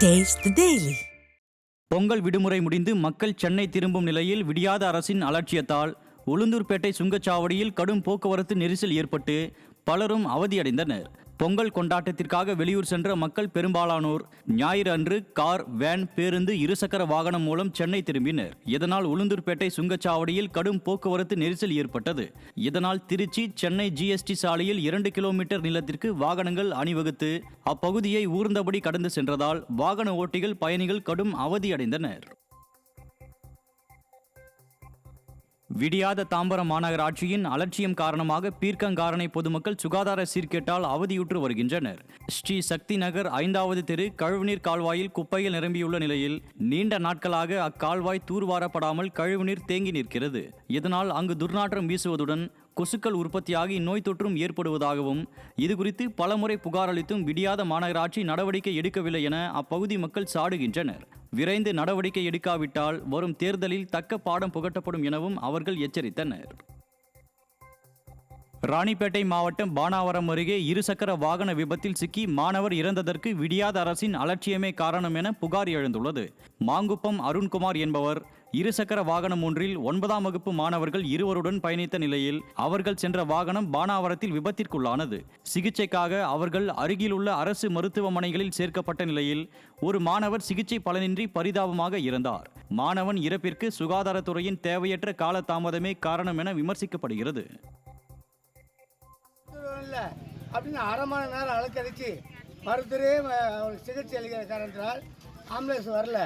Taste the Daily. Pongal விடுமுறை முடிந்து மக்கள் சென்னை திரும்பும் நிலையில் விடியாத அரசின் அலட்சியத்தால் உளுந்தூர்பேட்டை சுங்கச்சாவடியில் கடும் போக்குவரத்து நெரிசல் ஏற்பட்டு பலரும் அவதியடைந்தனர். பொங்கல் கொண்டாட்டத்திற்காக வெளியூர் சென்ற மக்கள் பெரும்பாலானோர் ஞாயிறு அன்று கார், வேன், பேருந்து, இருசக்கர வாகனம் மூலம் சென்னை திரும்பினர். இதனால் உளுந்தூர்பேட்டை சுங்கச்சாவடியில் கடும் போக்குவரத்து நெரிசல் ஏற்பட்டது. இதனால் திருச்சி சென்னை GST சாலையில் 2 கிலோமீட்டர் நீளத்திற்கு வாகனங்கள் அணிவகுத்து அப்பகுதியை ஊர்ந்தபடி கடந்து சென்றதால் வாகன ஓட்டிகள், பயணிகள் கடும் அவதியடைந்தனர். விடியாத தாம்பரம் மாநகராட்சியின் அலட்சியம் காரணமாக பீர்க்கங்காரணை பொதுமக்கள் சுகாதார சீர்கேட்டால் அவதியுற்று வருகின்றனர். ஸ்ரீ சக்தி நகர் 5வது தெரு கழிவுநீர் கால்வாயில் குப்பைகள் நிரம்பியுள்ள நிலையில் நீண்ட நாட்களாக அக்கால்வாய் தூர்வாரப்படாமல் கழிவுநீர் தேங்கி நிற்கிறது. இதனால் அங்கு துர்நாற்றம் வீசுவதுடன் கொசுக்கள் உற்பத்தியாகி நோய் தொற்றும் ஏற்படுவதாகவும், இதுகுறித்து பலமுறை புகார் அளித்தும் விடியாத மாநகராட்சி நடவடிக்கை எடுக்கவில்லை என அப்பகுதி மக்கள் சாடுகின்றனர். விரைந்து நடவடிக்கை எடுக்காவிட்டால் வரும் தேர்தலில் தக்க பாடம் புகட்டப்படும் எனவும் அவர்கள் எச்சரித்தனர். ராணிப்பேட்டை மாவட்டம் பானாவரம் அருகே இருசக்கர வாகன விபத்தில் சிக்கி மாணவர் இறந்ததற்கு விடியாத அரசின் அலட்சியமே காரணம் என புகார் எழுந்துள்ளது. மாங்குப்பம் அருண்குமார் என்பவர் இருசக்கர வாகனம் ஒன்றில் 9ஆம் வகுப்பு மாணவர்கள் 2 பயணித்த நிலையில் அவர்கள் சென்ற வாகனம் பானாவரத்தில் விபத்திற்குள்ளானது. சிகிச்சைக்காக அவர்கள் அருகிலுள்ள அரசு மருத்துவமனைகளில் சேர்க்கப்பட்ட நிலையில் ஒரு மாணவர் சிகிச்சை பலனின்றி பரிதாபமாக இறந்தார். மாணவன் இறப்பிற்கு சுகாதாரத்துறையின் தேவையற்ற காலதாமதமே காரணம் என விமர்சிக்கப்படுகிறது. அப்படின்னு அரை மணி நேரம் அலக்கடிச்சு மருத்துவரே சிகிச்சை அளிக்கிற காரணத்தினால் ஆம்புலன்ஸ் வரல.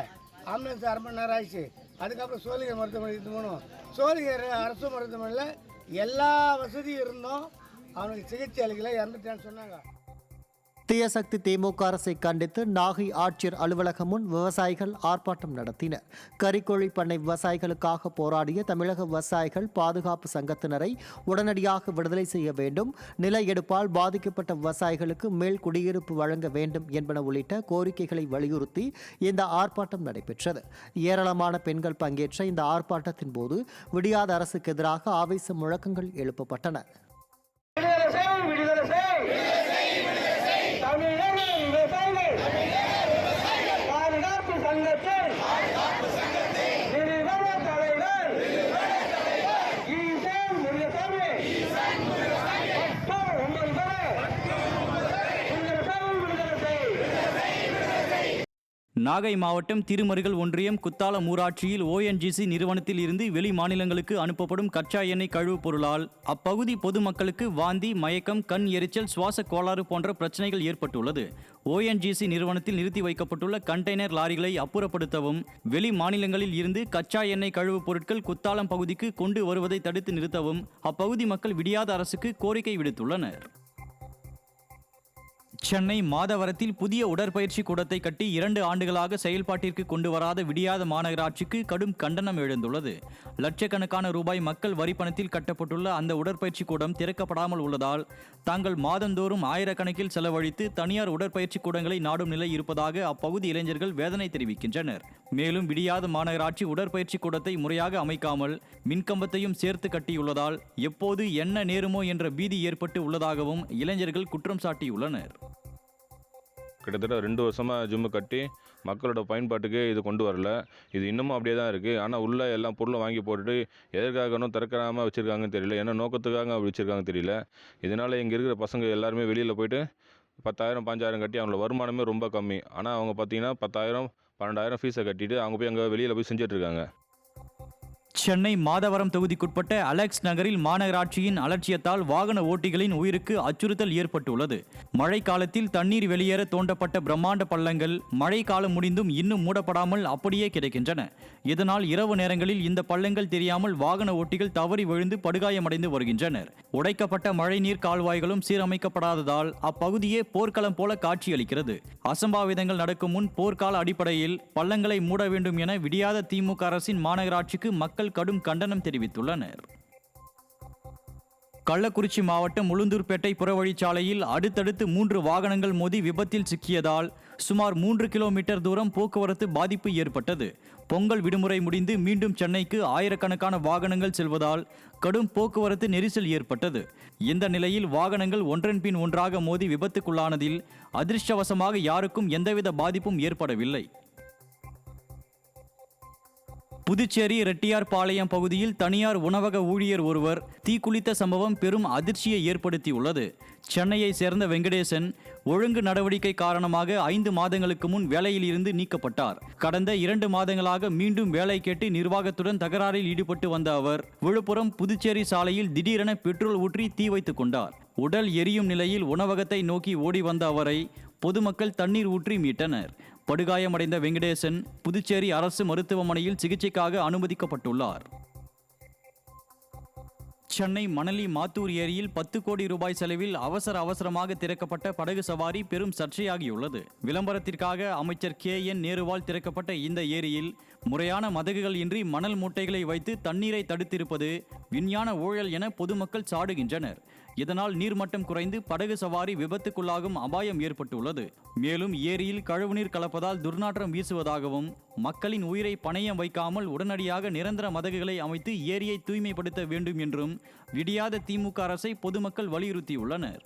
ஆம்புலன்ஸ் அரை மணி நேரம் ஆயிடுச்சு. அதுக்கப்புறம் சோழிகை மருத்துவமனைக்கு போகணும். சோழிகை அரசு மருத்துவமனையில் எல்லா வசதியும் இருந்தும் அவனுக்கு சிகிச்சை அளிக்கல, இறந்துட்டான்னு சொன்னாங்க. தீயசக்தி திமுக அரசை கண்டித்து நாகை ஆட்சியர் அலுவலகம் முன் விவசாயிகள் ஆர்ப்பாட்டம் நடத்தினர். கறிக்கோழி பண்ணை விவசாயிகளுக்காக போராடிய தமிழக விவசாயிகள் பாதுகாப்பு சங்கத்தினரை உடனடியாக விடுதலை செய்ய வேண்டும், நில எடுப்பால் பாதிக்கப்பட்ட விவசாயிகளுக்கு மேல் குடியிருப்பு வழங்க வேண்டும் என்பன உள்ளிட்ட கோரிக்கைகளை வலியுறுத்தி இந்த ஆர்ப்பாட்டம் நடைபெற்றது. ஏராளமான பெண்கள் பங்கேற்ற இந்த ஆர்ப்பாட்டத்தின் போது விடியாத அரசுக்கு எதிராக ஆவேச முழக்கங்கள் எழுப்பப்பட்டன. நாகை மாவட்டம் திருமருகல் ஒன்றியம் குத்தாலம் ஊராட்சியில் ONGC நிறுவனத்தில் இருந்து வெளி மாநிலங்களுக்கு அனுப்பப்படும் கச்சா எண்ணெய் கழிவுப் பொருளால் அப்பகுதி பொதுமக்களுக்கு வாந்தி, மயக்கம், கண் எரிச்சல், சுவாச கோளாறு போன்ற பிரச்சனைகள் ஏற்பட்டுள்ளது. ONGC நிறுவனத்தில் நிறுத்தி வைக்கப்பட்டுள்ள கண்டெய்னர் லாரிகளை அப்புறப்படுத்தவும், வெளி மாநிலங்களில் இருந்து கச்சா எண்ணெய் கழிவுப் பொருட்கள் குத்தாலம் பகுதிக்கு கொண்டு வருவதை தடுத்து நிறுத்தவும் அப்பகுதி மக்கள் விடியாத அரசுக்கு கோரிக்கை விடுத்துள்ளனர். சென்னை மாதவரத்தில் புதிய உடற்பயிற்சி கூடத்தை கட்டி 2 ஆண்டுகளாக செயல்பாட்டிற்கு கொண்டு வராத விடியாத மாநகராட்சிக்கு கடும் கண்டனம் எழுந்துள்ளது. லட்சக்கணக்கான ரூபாய் மக்கள் வரிப்பணத்தில் கட்டப்பட்டுள்ள அந்த உடற்பயிற்சி கூடம் திறக்கப்படாமல் உள்ளதால் தாங்கள் மாதந்தோறும் ஆயிரக்கணக்கில் செலவழித்து தனியார் உடற்பயிற்சி கூடங்களை நாடும் நிலை இருப்பதாக அப்பகுதி இளைஞர்கள் வேதனை தெரிவிக்கின்றனர். மேலும் விடியாத மாநகராட்சி உடற்பயிற்சி கூடத்தை முறையாக அமைக்காமல் மின்கம்பத்தையும் சேர்த்து கட்டியுள்ளதால் எப்போது என்ன நேருமோ என்ற பீதி ஏற்பட்டு உள்ளதாகவும் இளைஞர்கள் குற்றம் சாட்டியுள்ளனர். கிட்டத்தட்ட 2 வருஷமாக ஜிம்மு கட்டி மக்களோட பயன்பாட்டுக்கு இது கொண்டு வரல. இது இன்னமும் அப்படியே தான் இருக்குது. ஆனால் உள்ளே எல்லா பொருளும் வாங்கி போட்டுட்டு எதற்காக இன்னும் திறக்காமல் வச்சுருக்காங்கன்னு தெரியல, என்ன நோக்கத்துக்காக அப்படி வச்சுருக்காங்கன்னு தெரியல. இதனால் இங்கே இருக்கிற பசங்க எல்லாருமே வெளியில் போயிட்டு 10,000 15,000 கட்டி அவங்களோட வருமானமே ரொம்ப கம்மி. ஆனால் அவங்க பார்த்தீங்கன்னா 10,000 12,000 ஃபீஸை கட்டிட்டு அவங்க போய் அங்கே வெளியில் போய் செஞ்சிட்ருக்காங்க. சென்னை மாதவரம் தொகுதிக்குட்பட்ட அலெக்ஸ் நகரில் மாநகராட்சியின் அலட்சியத்தால் வாகன ஓட்டிகளின் உயிருக்கு அச்சுறுத்தல் ஏற்பட்டுள்ளது. மழை காலத்தில் தண்ணீர் வெளியேற தோண்டப்பட்ட பிரம்மாண்ட பள்ளங்கள் மழை காலம் முடிந்தும் இன்னும் மூடப்படாமல் அப்படியே கிடைக்கின்றன. இதனால் இரவு நேரங்களில் இந்த பள்ளங்கள் தெரியாமல் வாகன ஓட்டிகள் தவறி விழுந்து படுகாயமடைந்து வருகின்றனர். உடைக்கப்பட்ட மழைநீர் கால்வாய்களும் சீரமைக்கப்படாததால் அப்பகுதியே போர்க்களம் போல காட்சியளிக்கிறது. அசம்பாவிதங்கள் நடக்கும் முன் போர்க்கால அடிப்படையில் பள்ளங்களை மூட வேண்டும் என விடியாத திமுக அரசின் மாநகராட்சிக்கு மக்கள் கடும் கண்டனம் தெரிவித்துள்ளனர். கள்ளக்குறிச்சி மாவட்டம் உளுந்தூர்பேட்டை புறவழிச்சாலையில் அடுத்தடுத்து 3 வாகனங்கள் மோதி விபத்தில் சிக்கியதால் சுமார் 3 கிலோமீட்டர் தூரம் போக்குவரத்து பாதிப்பு ஏற்பட்டது. பொங்கல் விடுமுறை முடிந்து மீண்டும் சென்னைக்கு ஆயிரக்கணக்கான வாகனங்கள் செல்வதால் கடும் போக்குவரத்து நெரிசல் ஏற்பட்டது. இந்த நிலையில் வாகனங்கள் ஒன்றன் பின் ஒன்றாக மோதி விபத்துக்குள்ளானதில் அதிர்ஷ்டவசமாக யாருக்கும் எந்தவித பாதிப்பும் ஏற்படவில்லை. புதுச்சேரி ரெட்டியார்பாளையம் பகுதியில் தனியார் உணவக ஊழியர் ஒருவர் தீக்குளித்த சம்பவம் பெரும் அதிர்ச்சியை ஏற்படுத்தியுள்ளது. சென்னையை சேர்ந்த வெங்கடேசன் ஒழுங்கு நடவடிக்கை காரணமாக 5 மாதங்களுக்கு முன் வேலையில் இருந்து நீக்கப்பட்டார். கடந்த 2 மாதங்களாக மீண்டும் வேலை கேட்டு நிர்வாகத்துடன் தகராறில் ஈடுபட்டு வந்த அவர் விழுப்புரம் புதுச்சேரி சாலையில் திடீரென பெட்ரோல் ஊற்றி தீ வைத்துக் கொண்டார். உடல் எரியும் நிலையில் உணவகத்தை நோக்கி ஓடி வந்த அவரை பொதுமக்கள் தண்ணீர் ஊற்றி மீட்டனர். படுகாயமடைந்த வெங்கடேசன் புதுச்சேரி அரசு மருத்துவமனையில் சிகிச்சைக்காக அனுமதிக்கப்பட்டுள்ளார். சென்னை மணலி மாத்தூர் ஏரியில் 10 கோடி ரூபாய் செலவில் அவசரமாக திறக்கப்பட்ட படகு சவாரி பெரும் சர்ச்சையாகியுள்ளது. விளம்பரத்திற்காக அமைச்சர் KN நேருவால் திறக்கப்பட்ட இந்த ஏரியில் முறையான மதகுகள் இன்றி மணல் மூட்டைகளை வைத்து தண்ணீரை தடுத்திருப்பது விஞ்ஞான ஊழல் என பொதுமக்கள் சாடுகின்றனர். இதனால் நீர்மட்டம் குறைந்து படகு சவாரி விபத்துக்குள்ளாகும் அபாயம் ஏற்பட்டுள்ளது. மேலும் ஏரியில் கழிவுநீர் கலப்பதால் துர்நாற்றம் வீசுவதாகவும் மக்களின் உயிரை பணயம் வைக்காமல் உடனடியாக நிரந்தர மதகுகளை அமைத்து ஏரியை தூய்மைப்படுத்த வேண்டும் என்றும் விடியாத திமுக அரசை பொதுமக்கள் வலியுறுத்தியுள்ளனர்.